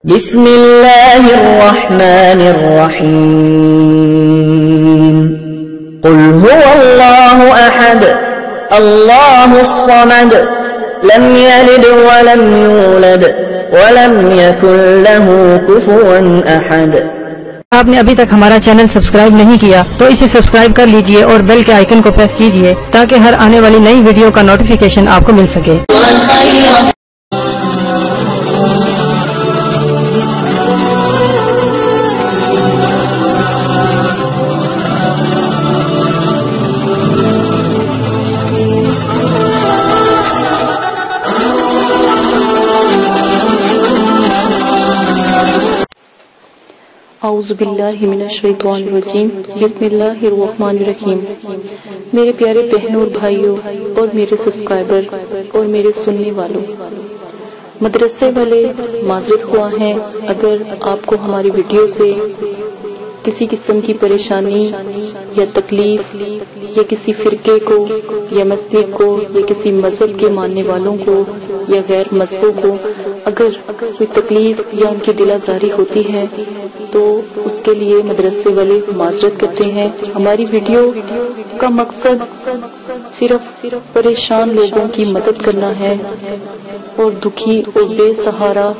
بسم اللہ الرحمن الرحیم قل هو اللہ احد اللہ الصمد لم یلد ولم یولد ولم یکن له کفوا احد۔ آپ نے ابھی تک ہمارا چینل سبسکرائب نہیں کیا تو اسے سبسکرائب کر لیجئے اور بیل کے آئیکن کو پریس کیجئے تاکہ ہر آنے والی نئی ویڈیو کا نوٹیفیکیشن آپ کو مل سکے۔ اعوذ باللہ من الشیطان الرجیم بسم اللہ الرحمن الرحیم۔ میرے پیارے بہنوں اور بھائیوں اور میرے سبسکرائبر اور میرے سننے والوں، مدرسے والے معذرت خواہ ہیں اگر آپ کو ہماری ویڈیو سے کسی قسم کی پریشانی یا تکلیف یا کسی فرقے کو یا مسجد کو یا کسی مذہب کے ماننے والوں کو یا غیر مذہبوں کو اگر کوئی تکلیف یا ان کی دل آزاری ہوتی ہے تو اس کے لیے مدرسے والے معذرت کرتے ہیں۔ ہماری ویڈیو کا مقصد صرف پریشان لوگوں کی مدد کرنا ہے اور دکھی اور بے سہارا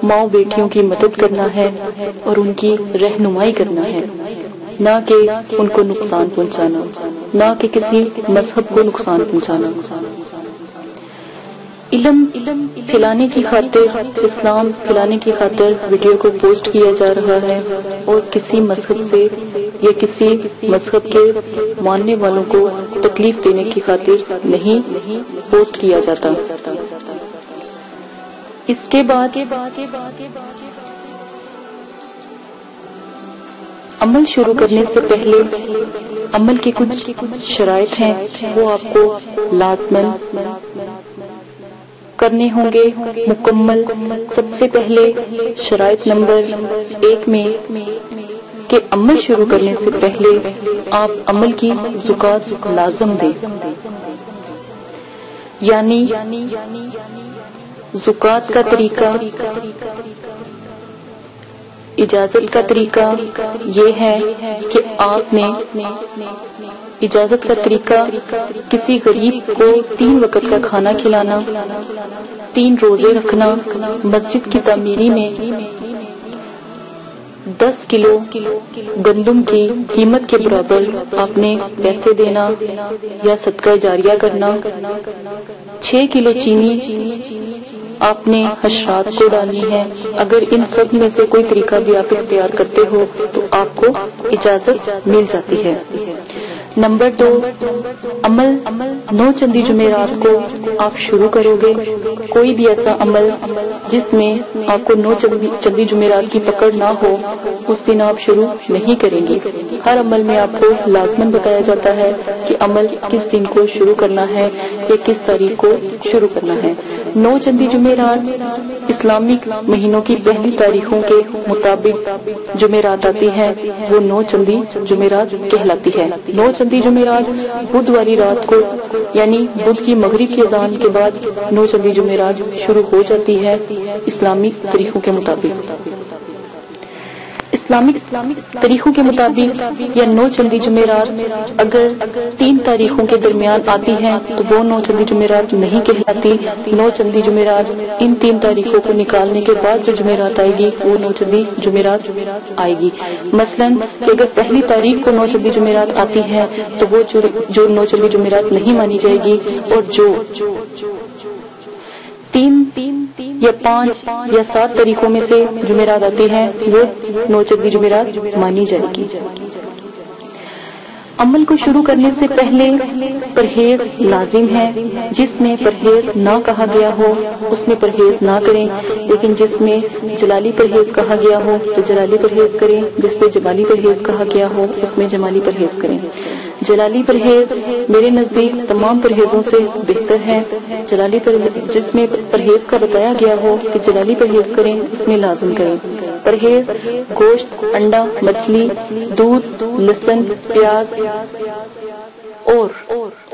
ماں بیٹیوں کی مدد کرنا ہے اور ان کی رہنمائی کرنا ہے، نہ کہ ان کو نقصان پہنچانا، نہ کہ کسی مذہب کو نقصان پہنچانا۔ علم پھیلانے کی خاطر، اسلام پھیلانے کی خاطر ویڈیو کو پوسٹ کیا جا رہا ہے اور کسی مذہب سے یا کسی مذہب کے ماننے والوں کو تکلیف دینے کی خاطر نہیں پوسٹ کیا جاتا۔ اس کے بعد عمل شروع کرنے سے پہلے عمل کی کچھ شرائط ہیں، وہ آپ کو لازماً کرنے ہوں گے مکمل۔ سب سے پہلے شرائط نمبر 1 میں کہ عمل شروع کرنے سے پہلے آپ عمل کی زکوٰۃ لازم دیں، یعنی زکوٰۃ کا طریقہ، اجازت کا طریقہ یہ ہے کہ آپ نے اجازت کا طریقہ کسی غریب کو 3 وقت کا کھانا کھلانا، 3 روزے رکھنا، مسجد کی تعمیری میں 10 کلو گندم کی قیمت کے برابر آپ نے پیسے دینا یا صدقہ جاریہ کرنا، 6 کلو چینی آپ نے حشرات کو ڈالنی ہے۔ اگر ان سب میں سے کوئی طریقہ بھی آپ اختیار کرتے ہو تو آپ کو اجازت مل جاتی ہے۔ نمبر 2، عمل 9 چندی جمعرات کو آپ شروع کرو گے۔ کوئی بھی ایسا عمل جس میں آپ کو 9 چندی جمعرات کی پکڑ نہ ہو اس دن آپ شروع نہیں کریں گے۔ ہر عمل میں آپ کو لازماً بتایا جاتا ہے کہ عمل کس دن کو شروع کرنا ہے یا کس تاریخ کو شروع کرنا ہے۔ 9 چندی جمعرات اسلامک مہینوں کی پہلی تاریخوں کے مطابق جمعرات آتی ہے، وہ 9 چندی جمعرات کہلاتی ہے۔ 9 چندی جمعرات بدھ والی رات کو یعنی بدھ کی مغرب کی اذان کے بعد 9 چندی جمعرات شروع ہو جاتی ہے اسلامی طریقوں کے مطابق۔ اسلامک طریقوں کے مطابق یا 9 چندی جمعرات اگر 3 تاریخوں کے درمیان آتی ہیں تو وہ 9 چندی جمعرات نہیں کہلاتی۔ 9 چندی جمعرات ان 3 تاریخوں کو نکالنے کے بعد جو جمعرات آئے گی وہ 9 چندی جمعرات آئے گی۔ مثلاً کہ اگر پہلی تاریخ کو 9 چندی جمعرات آتی ہے تو وہ جو 9 چندی جمعرات نہیں مانی جائے گی، اور جو 3 یا 5 یا 7 تاریخوں میں سے جمعرات آتی ہیں وہ 9 چندی جمعرات مانی جائے گی۔ عمل کو شروع کرنے سے پہلے پرہیز لازم ہے۔ جس میں پرہیز نہ کہا گیا ہو اس میں پرہیز نہ کریں، لیکن جس میں جلالی پرہیز کہا گیا ہو تو جلالی پرہیز کریں، جس میں جمالی پرہیز کہا گیا ہو اس میں جمالی پرہیز کریں۔ جلالی پرہیز میرے نزدیک تمام پرہیزوں سے بہتر ہے۔ جلالی جس میں پرہیز کا بتایا گیا ہو کہ جلالی پرہیز کریں اس میں لازم کریں۔ پرہیز گوشت، انڈا، مچھلی، دودھ، لہسن، پیاز اور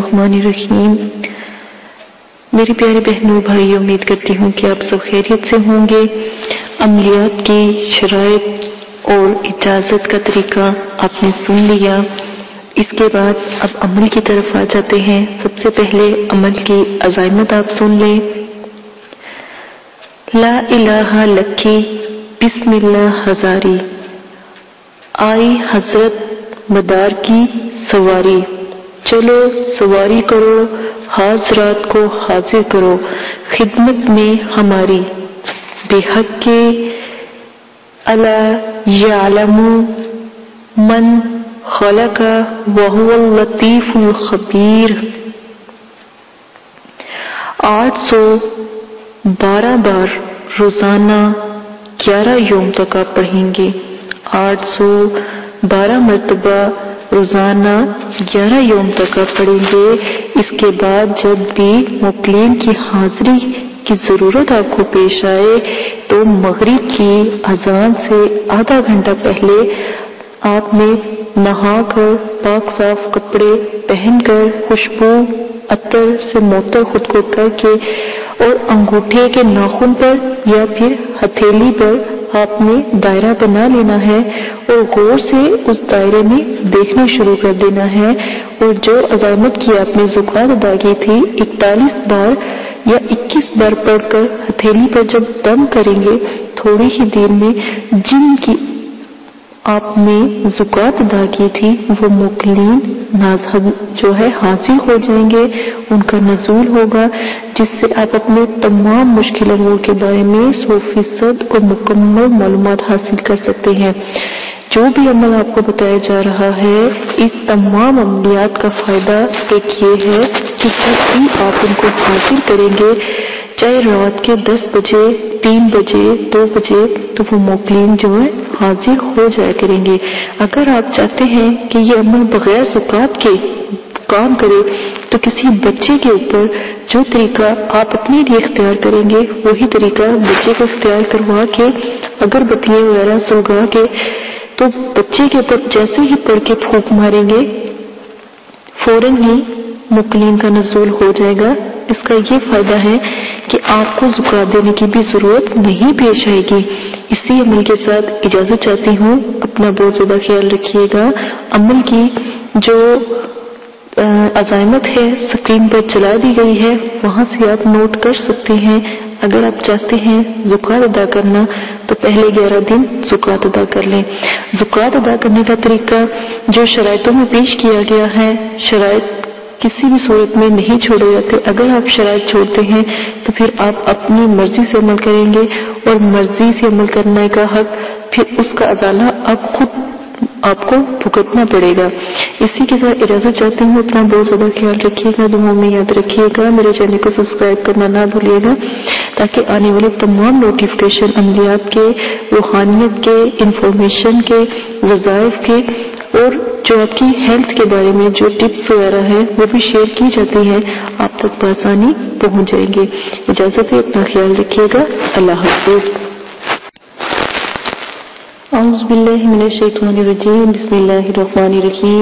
الرحمن الرحیم۔ میری پیارے بہنوں بھائی، امید کرتی ہوں کہ آپ سب خیریت سے ہوں گے۔ عملیات کی شرائط اور اجازت کا طریقہ آپ نے سن لیا، اس کے بعد اب عمل کی طرف آ جاتے ہیں۔ سب سے پہلے عمل کی عزائمت آپ سن لیں۔ لا الہ لکی بسم اللہ ہزاری، آئی حضرت مدار کی سواری، چلو سواری کرو، حاضرات کو حاضر کرو خدمت میں ہماری، بے حق کے الا یعلم من خلق وہو اللطیف الخبیر۔ 812 بار روزانہ 11 یوم تک آپ پڑھیں گے۔ 812 مرتبہ روزانہ 11 یوم تک آپ پڑھیں گے۔ اس کے بعد جب بھی مقلین کی حاضری کی ضرورت آپ کو پیش آئے تو مغرب کی اذان سے آدھا گھنٹہ پہلے آپ نے نہا کر پاک صاف کپڑے پہن کر خوشبو عطر سے معطر خود کو کر کے اور انگوٹھے کے ناخن پر یا پھر ہتھیلی پر آپ نے دائرہ بنا لینا ہے اور غور سے اس دائرے میں دیکھنا شروع کر دینا ہے، اور جو عزائمت کی آپ نے زکوٰۃ ادا کی تھی 41 بار یا 21 بار پڑھ کر ہتھیلی پر جب دم کریں گے تھوڑی ہی دیر میں جن کی آپ نے زکوٰۃ ادا کی تھی وہ مقلین جو ہے حاضر ہو جائیں گے، ان کا نزول ہوگا، جس سے آپ اپنے تمام مشکل امور کے بارے میں 100% اور مکمل معلومات حاصل کر سکتے ہیں۔ جو بھی عمل آپ کو بتایا جا رہا ہے اس تمام عملیات کا فائدہ ایک یہ ہے کہ جب بھی آپ ان کو حاصل کریں گے، چاہے رات کے 10 بجے 3 بجے 2 بجے، تو وہ مقلین جو ہے حاضر ہو جایا کریں گے۔ اگر آپ چاہتے ہیں کہ یہ عمل بغیر زکوٰۃ کے کام کرے تو کسی بچے کے اوپر جو طریقہ آپ اپنے لیے اختیار کریں گے وہی طریقہ بچے کو اختیار کروا کے اگر بتیاں وغیرہ سلگا کے تو بچے کے اوپر جیسے ہی پڑھ کے پھونک ماریں گے فوراً ہی مقلین کا نزول ہو جائے گا۔ اس کا یہ فائدہ ہے کہ آپ کو زکوٰۃ دینے کی بھی ضرورت نہیں پیش آئے گی۔ اسی عمل کے ساتھ اجازت چاہتی ہوں، اپنا بہت زیادہ خیال رکھیے گا۔ عمل کی جو عزائمت ہے اسکرین پر چلا دی گئی ہے، وہاں سے آپ نوٹ کر سکتے ہیں۔ اگر آپ چاہتے ہیں زکوٰۃ ادا کرنا تو پہلے 11 دن زکوٰۃ ادا کر لیں۔ زکوٰۃ ادا کرنے کا طریقہ جو شرائطوں میں پیش کیا گیا ہے، شرائط کسی بھی صورت میں نہیں چھوڑے جاتے۔ اگر آپ شرائط چھوڑتے ہیں تو پھر آپ اپنی مرضی سے عمل کریں گے، اور مرضی سے عمل کرنے کا حق پھر اس کا ازالہ اب خود آپ کو بھگتنا پڑے گا۔ اسی کے ساتھ اجازت چاہتی ہوں، اپنا بہت زیادہ خیال رکھیے گا، دعاؤں میں یاد رکھیے گا، میرے چینل کو سبسکرائب کرنا نہ بھولیے گا تاکہ آنے والے تمام نوٹیفیکیشن عملیات کے، روحانیت کے، انفارمیشن کے، وظائف کے اور جو آپ کی ہیلتھ کے بارے میں جو ٹپس وغیرہ ہیں وہ بھی شیئر کی جاتی ہیں، آپ تک بآسانی پہنچ جائیں گے۔ اجازت ہے، اپنا خیال رکھیے گا، اللہ حافظ۔ اعوذ باللہ من الشیطان الرجیم، بسم اللہ الرحمن الرحیم۔